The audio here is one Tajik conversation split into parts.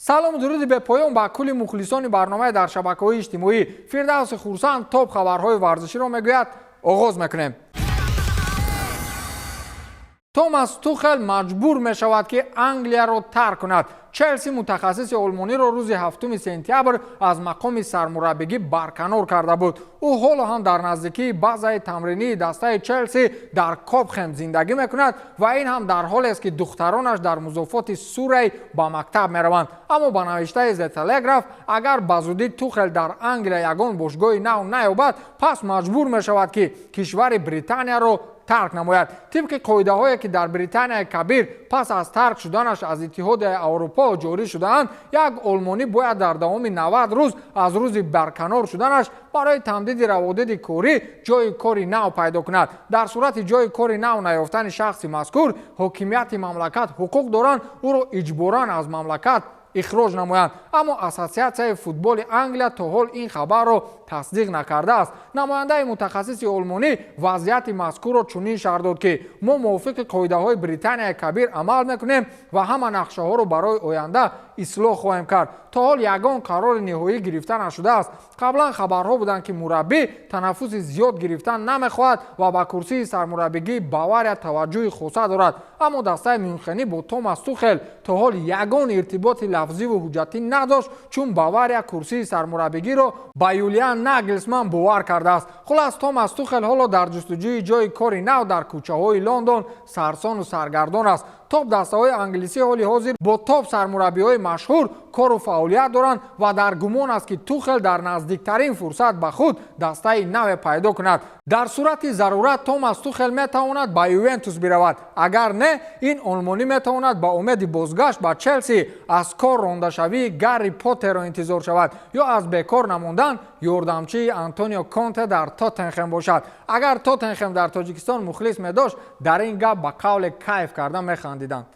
سلام و درودی به پایان با کل مخلصان برنامه در شبکه‌های اجتماعی. فردوس خورسند تاپ خبرهای ورزشی را میگوید. آغاز میکنیم. توماس توخل مجبور می شود که انگلیا را ترک کند. چلسی متخصص آلمانی را روز 7 سپتامبر از مقام سرمربیگی برکنار کرده بود. او حالا هم در نزدیکی بازی تمرینی دسته چلسی در کاپخم زندگی میکند و این هم در حالی است که دخترانش در مضافات سوری با مکتب میروند. اما با نوشته ز تلگراف اگر بزودی توخل در انگلیا یگان باشگاه نو نیابد پس مجبور می شود که کشور بریتانیا را ترک نماید. طبق قاعده هایی که در بریتانیا کبیر پس از ترک شدنش از اتحاد اروپا جاری شدهاند، یک آلمانی باید در دوام 90 روز از روز برکنار شدنش برای تمدید روابط کاری جای کاری نو پیدا کند. در صورت جای کاری نو نیافتن شخص مذکور، حاکمیت مملکت حقوق دارند او را اجباراً از مملکت اخراج نمایند. اما اساسیاسیون فوتبال انگلیا تا حال این خبر را تصدیق نکرده است. نماینده متخصص آلمانی وضعیت مذکور را چنین شرح داد که ما موافق قاعده های بریتانیا کبیر عمل میکنیم و همه نقشه ها را برای آینده اصلاح خواهیم کرد. تا حال یگان قرار نهایی گرفته نشده است. قبلا خبرها بودند که مربی تنفس زیاد گرفتن نمیخواهد و با کرسی سرمربیگی باواریا توجه خاصه دارد. اما دسته میونخنی با توماس توخل تا حال یگان ارتباط لفظی و حجتی نداشت، چون باواریا کرسی سرمربیگی را با یولیان ناگلزمن باور کرده است. خلاص توماس توخل حالا در جستجوی جای کاری نو در کوچه های لندن سرسان و سرگردان است. توپ دسته های انگلیسی حالی حاضر با توپ سرمربی های مشهور کار و فعالیت دارند و در گمان است که توخل در نزدیکترین فرصت به خود دسته نو پیدا کند. در صورت ضرورت توماس توخل میتواند به یوونتوس برود. اگر نه این آلمانی میتواند با امید بازگشت به چلسی از کار رانده شوی گری پاتر را انتظار شود یا از بیکار نماندن یاردمچی آنتونیو کونته در تاتنهام باشد. اگر تاتنهام در تاجیکستان مخلص می داشت در این گپ به قول کیف کردن میخندیدند.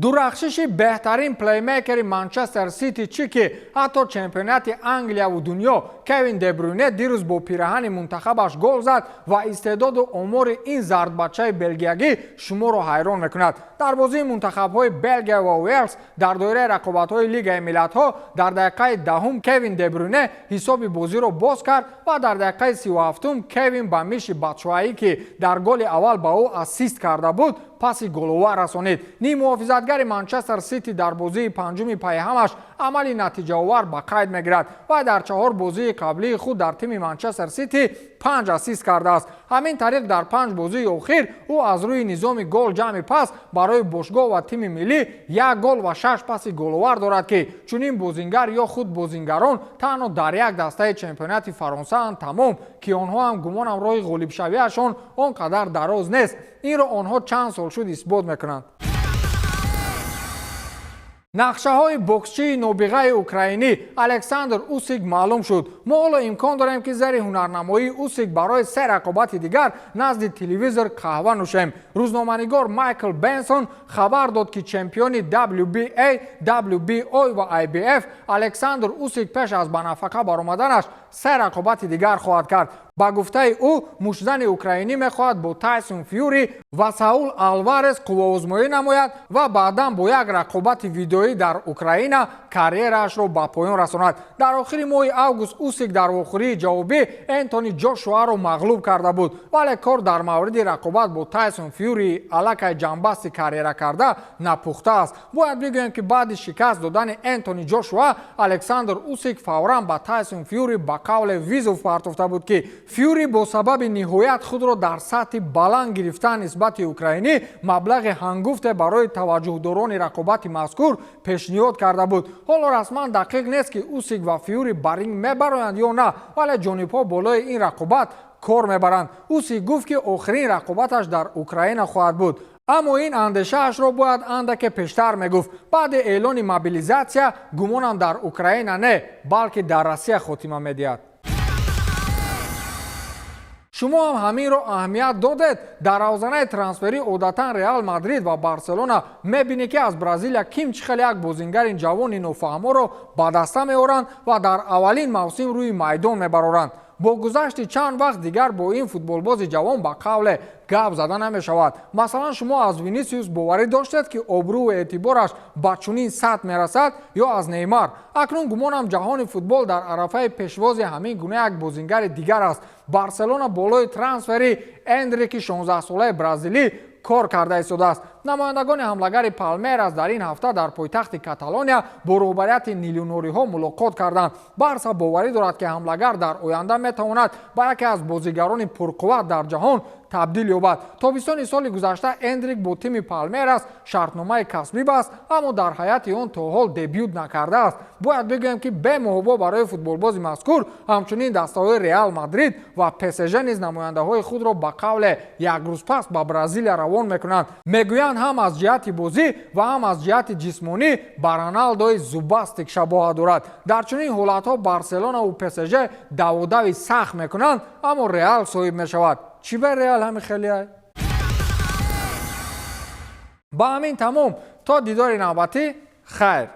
درخشش بهترین پلیمیکر منچستر سیتی چی که حتی چمپیونات انگلیا و دنیا کوین دبروینه دیروز با پیراهن منتخبش گل زد و استعداد و آمار این زرد بچه بلژیکی شما را حیران میکند. در بازی منتخب‌های بلژیا و ویلز در دایره رقابت‌های لیگ ملت‌ها در دقیقه 10 کوین دبروینه حساب بازی را باز کرد و در دقیقه 37 کوین با میشی باتشوایی که در گل اول با او اسیست کرده بود پاسی گل‌آور رسانید. نیم محافظتگر منچستر سیتی در بازی پنجم پیهمش عملی نتیجه آور به قید میگیرد و در 4 بازی قبلی خود در تیم منچستر سیتی 5 اسیست کرده است. همین طریق در 5 بازی اخیر او از روی نظام گل جمع پاس برای باشگاه و تیم ملی 1 گل و 6 پاس گل‌آور دارد که چنین بازیگر یا خود بازیگران تنها در یک دسته چمپیونات فرانسه اند تمام که آنها هم گمانم راه غالب شویشان آنقدر دراز نیست. این را آنها چند سال شد اثبات میکنند. نقشه های بوکسچی نابغه اوکراینی الکساندر اوسیک معلوم شد. ما حالا امکان داریم که زیر هنرنمایی اوسیک برای 3 رقابت دیگر نزد تلویزیون قهوه نوشیم. روزنامه‌نگار مایکل بنسون خبر داد که چمپیون WBA، WBO و IBF الکساندر اوسیک پیش از به نفقه برآمدنش 3 رقابت دیگر خواهد کرد. با گفته او مشزن اوکراینی میخواهد با تایسون فیوری و ساول آلوارز قوه‌آزمایی نماید و بعدا با یک رقابت ویدئویی در اوکراین کاریرش را به پایان رساند. در آخر ماه اوگوست اوسیک در آخری جوابی انتونی جوشوا را مغلوب کرده بود، ولی کار در مورد رقابت با تایسون فیوری علاقه جنبستی کاریره کرده نپخته است. باید بگویم که بعد شکست دادن انتونی جوشوا الکساندر اوسیک فوراً با تایسون فیوری به قول ویزوف پرداخته بود که فیوری با سبب نهایت خود را در سطح بلند گرفتن نسبت اوکراینی مبلغ هنگفت برای توجهداران رقابت مذکور پیشنهاد کرده بود. حالا رسما دقیق نیست که اوسیک و فیوری بر این میبرند یا نه، ولی جانب‌ها بالای این رقابت کار میبرند. اوسیک گفت که آخرین رقابتش در اوکراین خواهد بود، اما این اندیشه‌اش را باید اندک پیشتر میگفت. بعد اعلان موبیلیزاسیا گمانم در اوکراین نه بلکه در روسیه خاتمه میدهد. شما هم همین را اهمیت دادید؟ در اوزانه ترانسفری عادتا ریال مادرید و بارسلونا میبینید که از برزیل کیم چخل یک بازیگر جوان نوفهما را به دست میآورند و در اولین موسم روی میدان میبرند. бо гузашти чанд вақт дигар бо ин футболбози ҷавон ба қавле гап зада намешавад. Масалан шумо аз Винисиус боварӣ доштед ки обрӯ ва эътибораш ба чунин сатҳ мерасад ё аз Неймар? акнун гумонам ҷаҳони футбол дар арафаи пешвози ҳамин гуна як бозингари дигар аст. барселона болои трансфери Эндрики 16-солаи бразилӣ кор карда истодааст. намояндагони ҳамлагари Палмерас дар ин ҳафта дар пойтахти Каталония бо роҳбарияти нилионориҳо мулоқот карданд. барса боварӣ дорад ки ҳамлагар дар оянда метавонад ба яке аз бозигарони пурқувват дар ҷаҳон табдил ёбад. тобистони соли гузашта Эндрик бо тими Палмерас шартномаи касбӣ баст, аммо дар ҳайати он то ҳол дебют накардааст. бояд бигӯем ки бемоҳобо барои футболбози мазкур ҳамчунин дастаҳои Реал Мадрид ва ПСЖ низ намояндаҳои худро ба қавле як рӯз пас ба Бразилия равон мекунанд. мегӯянд ҳам аз ҷиҳати бозӣ ва ҳам аз ҷиҳати ҷисмонӣ ба Роналдои зубастик шабоҳат дорад. дар чунин ҳолатҳо Барселона ва ПСЖ даводави сахт мекунанд, аммо Реал соҳиб мешавад. чӣ ба Реал ҳами хелияй? ба ҳамин тамом, то дидори навбатӣ, хайр.